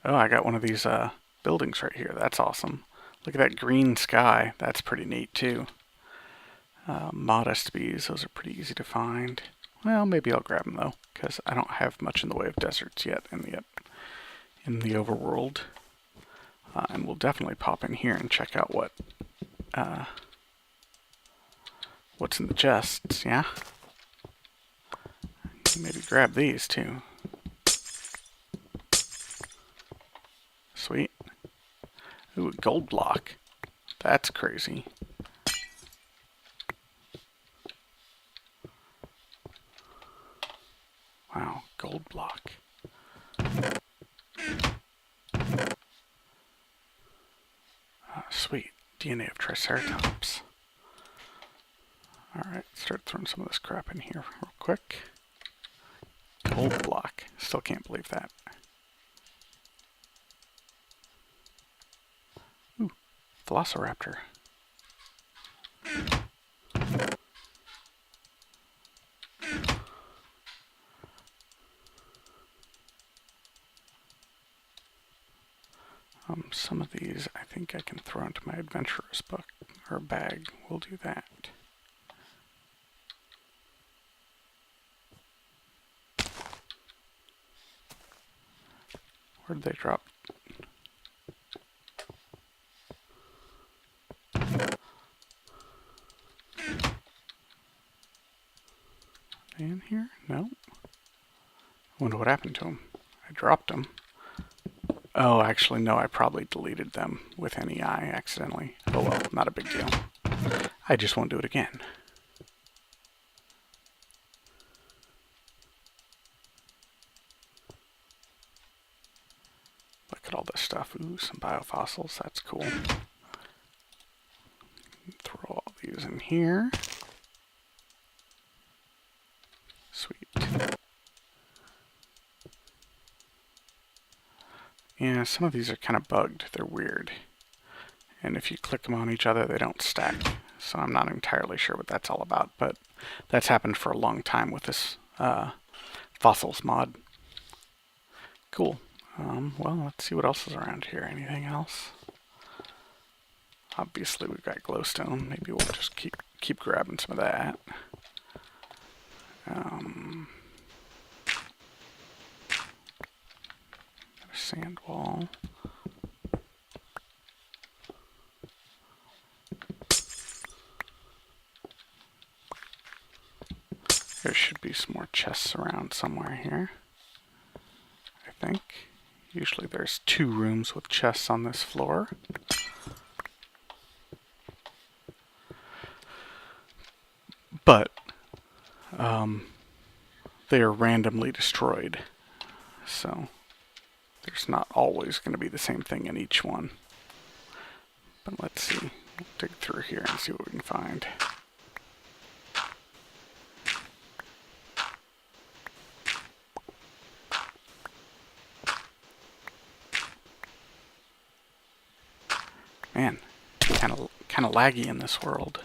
Oh, I got one of these buildings right here. That's awesome. Look at that green sky. That's pretty neat, too. Modest bees. Those are pretty easy to find. Well, maybe I'll grab them, though, because I don't have much in the way of deserts yet in the overworld. And we'll definitely pop in here and check out what's in the chests, yeah? Maybe grab these, too. Sweet. Ooh, a gold block. That's crazy. Wow, gold block. Sweet. DNA of Triceratops. Alright, start throwing some of this crap in here real quick. Gold block. Still can't believe that. Ooh, Velociraptor. Some of these I think I can throw into my adventurer's book or bag. We'll do that. Where did they drop? In here? No. I wonder what happened to them. I dropped them. Oh, actually, no, I probably deleted them with NEI accidentally. Oh well, not a big deal. I just won't do it again. Look at all this stuff. Ooh, some biofossils. That's cool. Throw all these in here. Sweet. Yeah, some of these are kind of bugged. They're weird. And if you click them on each other, they don't stack. So I'm not entirely sure what that's all about, but that's happened for a long time with this fossils mod. Cool. Well, let's see what else is around here. Anything else? Obviously, we've got glowstone. Maybe we'll just keep grabbing some of that. Sand wall. There should be some more chests around somewhere here, I think. Usually there's 2 rooms with chests on this floor. But they are randomly destroyed. So there's not always going to be the same thing in each one. But let's see. We'll dig through here and see what we can find. Man, kind of laggy in this world.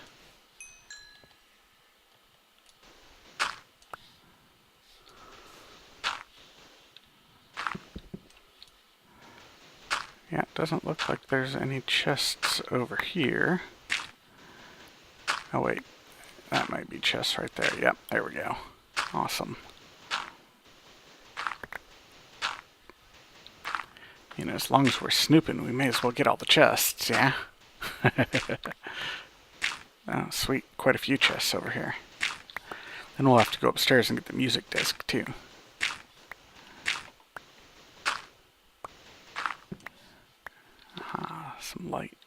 Yeah, it doesn't look like there's any chests over here. Oh wait, that might be chests right there. Yep, there we go. Awesome. You know, as long as we're snooping, we may as well get all the chests, yeah? Oh, sweet. Quite a few chests over here. Then we'll have to go upstairs and get the music disc, too. Ah, some light.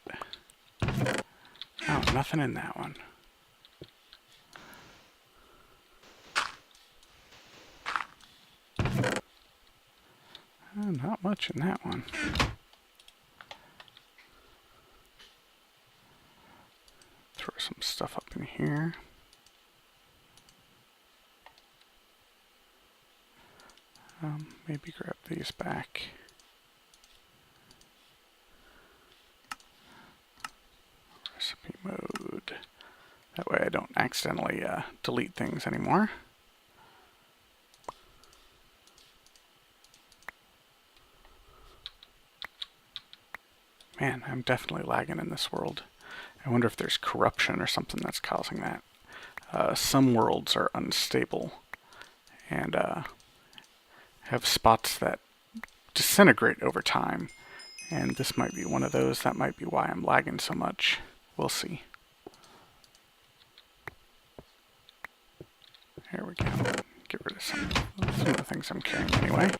Oh, nothing in that one. Not much in that one. some stuff up in here. Maybe grab these back. Recipe mode. That way I don't accidentally delete things anymore. Man, I'm definitely lagging in this world. I wonder if there's corruption or something that's causing that. Some worlds are unstable and have spots that disintegrate over time. And this might be one of those. That might be why I'm lagging so much. We'll see. Here we go. Get rid of some of the things I'm carrying anyway.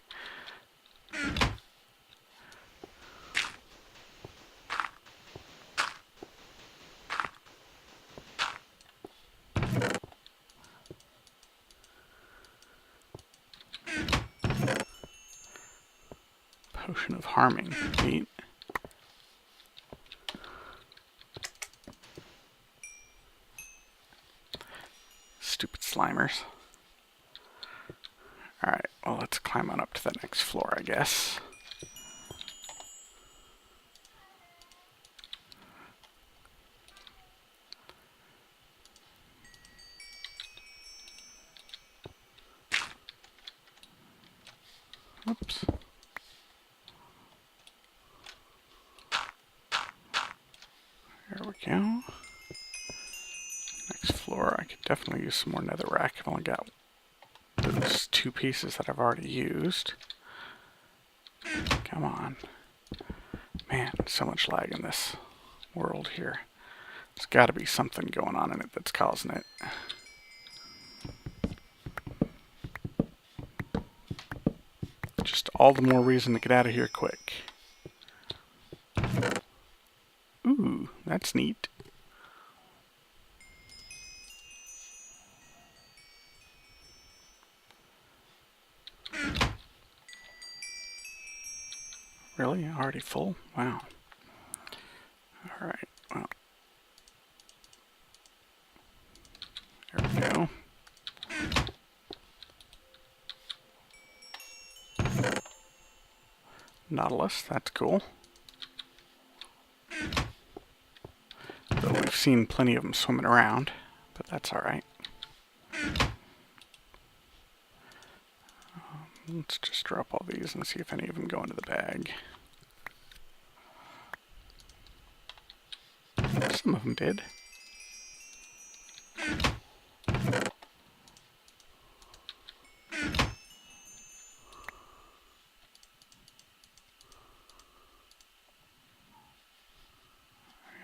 Potion of harming. Neat. Stupid slimers. Alright, well, let's climb on up to the next floor, I guess. Oops. There we go. Next floor, I could definitely use some more netherrack. I've only got those 2 pieces that I've already used. Come on. Man, so much lag in this world here. There's got to be something going on in it that's causing it. Just all the more reason to get out of here quick. Ooh, that's neat. Really? Already full? Wow. Alright, well. There we go. Nautilus, that's cool. Though we've seen plenty of them swimming around, but that's alright. Let's just drop all these and see if any of them go into the bag. Some of them did.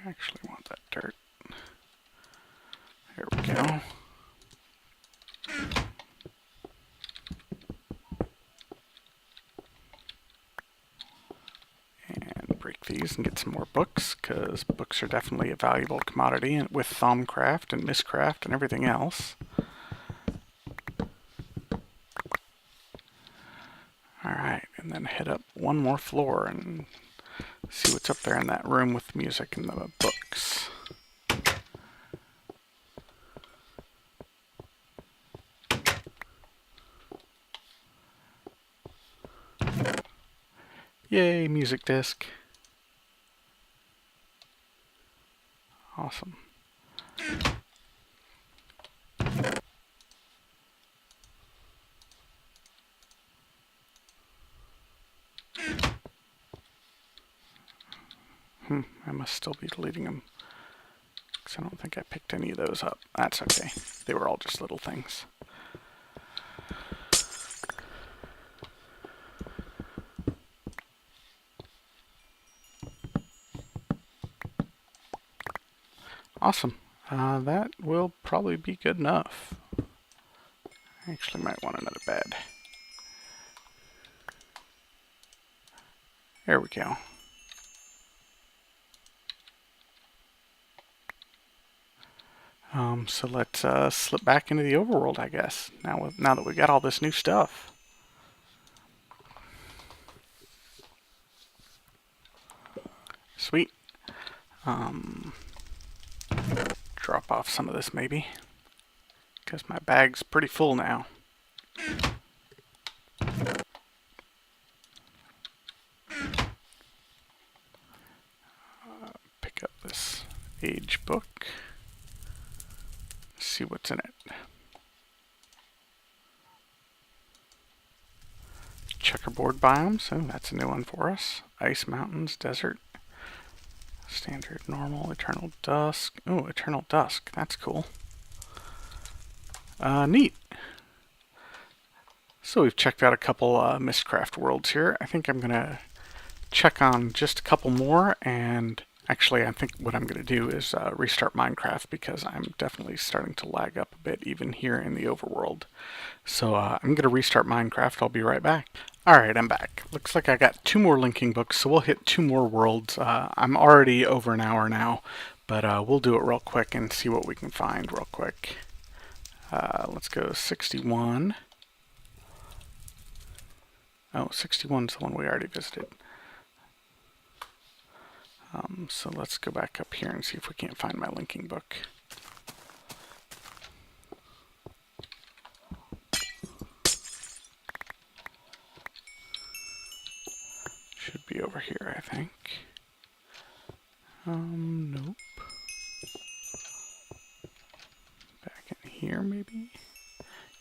I actually want that dirt. There we go. And break these and get some more books, because books are definitely a valuable commodity with Thaumcraft and Mystcraft and everything else. Alright, and then head up one more floor and see what's up there in that room with the music and the books. Yay, music disc. Awesome. I must still be deleting them, because I don't think I picked any of those up. That's okay. They were all just little things. Awesome. That will probably be good enough. I actually might want another bed. There we go. So let's slip back into the overworld, I guess. Now that we got all this new stuff. Sweet. Drop drop off some of this maybe, because my bag's pretty full now. Pick up this Age book. See what's in it. Checkerboard biomes. Oh, that's a new one for us. Ice mountains, desert. Standard, normal, eternal dusk. Oh, eternal dusk. That's cool. Neat. So we've checked out a couple Mystcraft worlds here. I think I'm going to check on just a couple more, and actually I think what I'm going to do is restart Minecraft, because I'm definitely starting to lag up a bit even here in the overworld. So I'm going to restart Minecraft. I'll be right back. Alright, I'm back. Looks like I got 2 more linking books, so we'll hit 2 more worlds. I'm already over an hour now, but we'll do it real quick and see what we can find real quick. Let's go 61. Oh, 61 is the one we already visited. So let's go back up here and see if we can't find my linking book. Should be over here, I think. Nope. Back in here, maybe?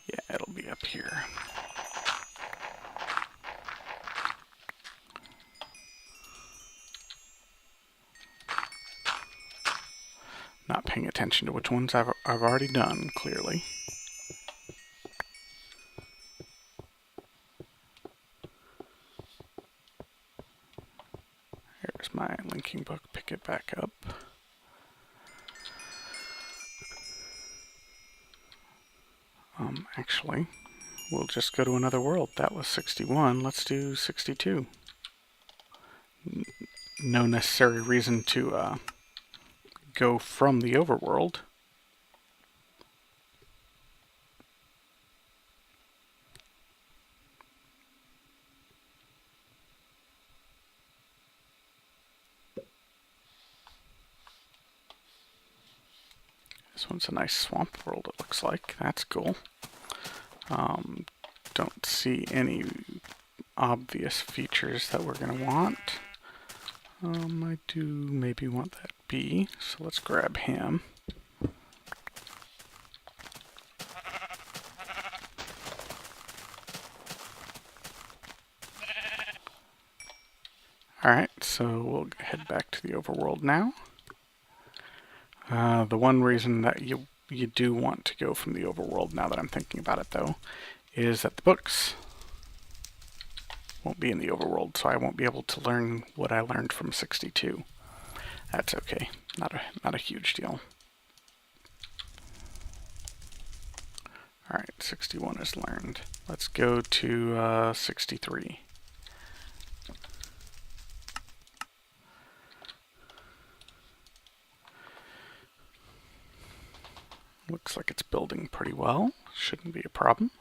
Yeah, it'll be up here. Not paying attention to which ones I've already done, clearly. Here's my linking book. Pick it back up. Actually, we'll just go to another world. That was 61. Let's do 62. No necessary reason to go from the overworld. This one's a nice swamp world, it looks like. That's cool. Don't see any obvious features that we're going to want. I do maybe want that bee, so let's grab him. Alright, so we'll head back to the overworld now. The one reason that you do want to go from the overworld, now that I'm thinking about it though, is that the books won't be in the overworld, so I won't be able to learn what I learned from 62. That's okay. Not a huge deal. Alright, 61 is learned. Let's go to 63. Looks like it's building pretty well. Shouldn't be a problem.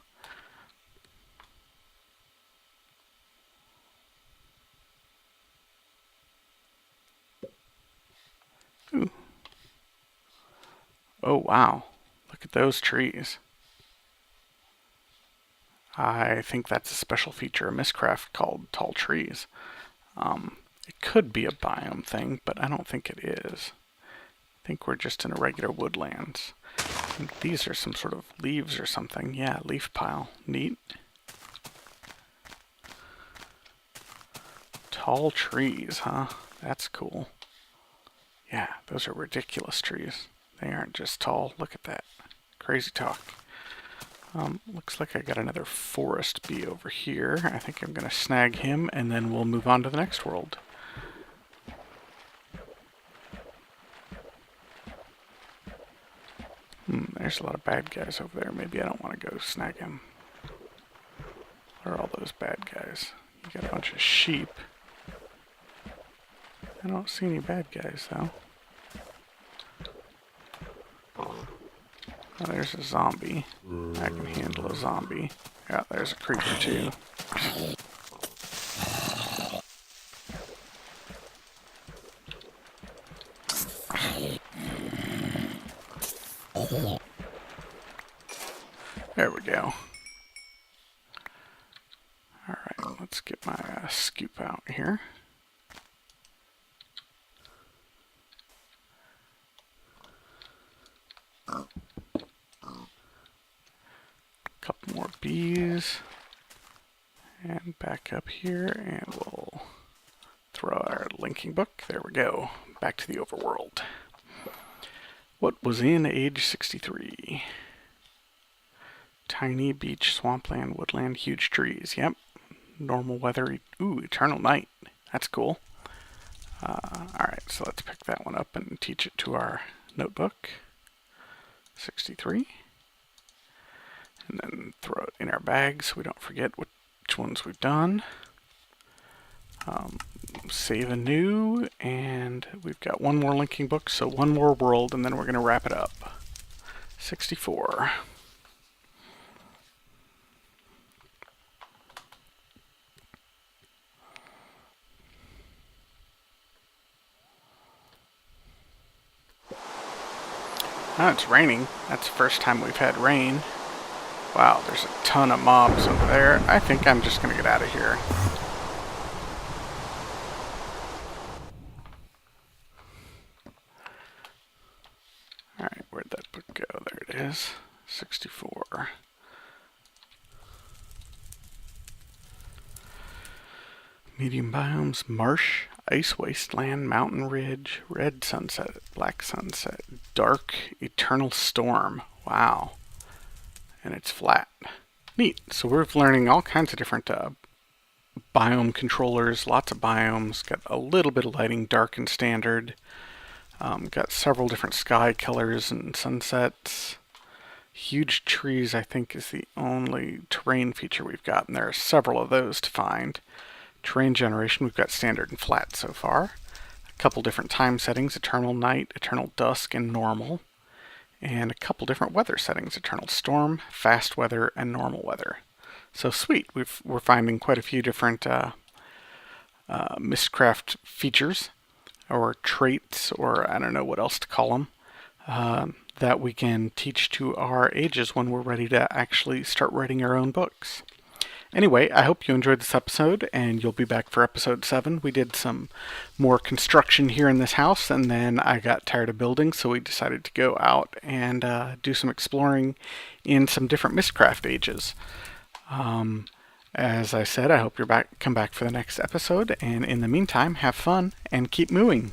Ooh. Oh wow, look at those trees. I think that's a special feature of Mystcraft called tall trees. It could be a biome thing, but I don't think it is. I think we're just in a regular woodlands. I think these are some sort of leaves or something. Yeah, leaf pile. Neat. Tall trees, huh? That's cool. Yeah, those are ridiculous trees. They aren't just tall. Look at that. Crazy talk. Looks like I got another forest bee over here. I think I'm going to snag him, and then we'll move on to the next world. There's a lot of bad guys over there. Maybe I don't want to go snag him. What are all those bad guys? You got a bunch of sheep. I don't see any bad guys, though. Oh, there's a zombie. I can handle a zombie. Yeah, there's a creeper, too. There we go. Alright, let's get my scoop out here. Couple more bees. And back up here, and we'll throw our linking book. There we go. Back to the overworld. What was in Age 63? Tiny beach, swampland, woodland, huge trees. Yep. Normal weather. Ooh, eternal night. That's cool. Alright, so let's pick that one up and teach it to our notebook. 63. And then throw it in our bag so we don't forget which ones we've done. Save anew, and we've got one more linking book, so one more world, and then we're going to wrap it up. 64. Now it's raining. That's the first time we've had rain. Wow, there's a ton of mobs over there. I think I'm just going to get out of here. Alright, where'd that book go? There it is. 64. Medium biomes, marsh, ice wasteland, mountain ridge, red sunset, black sunset, dark, eternal storm. Wow. And it's flat. Neat. So we're learning all kinds of different biome controllers, lots of biomes, got a little bit of lighting, dark and standard. Got several different sky colors and sunsets. Huge trees, I think, is the only terrain feature we've got, and there are several of those to find. Terrain generation, we've got standard and flat so far. A couple different time settings, eternal night, eternal dusk, and normal. And a couple different weather settings, eternal storm, fast weather, and normal weather. So sweet, we're finding quite a few different Mystcraft features, or traits, or I don't know what else to call them, that we can teach to our ages when we're ready to actually start writing our own books. Anyway, I hope you enjoyed this episode, and you'll be back for episode 7. We did some more construction here in this house, and then I got tired of building, so we decided to go out and do some exploring in some different Mystcraft ages. As I said, I hope come back for the next episode, and in the meantime, have fun and keep mooing.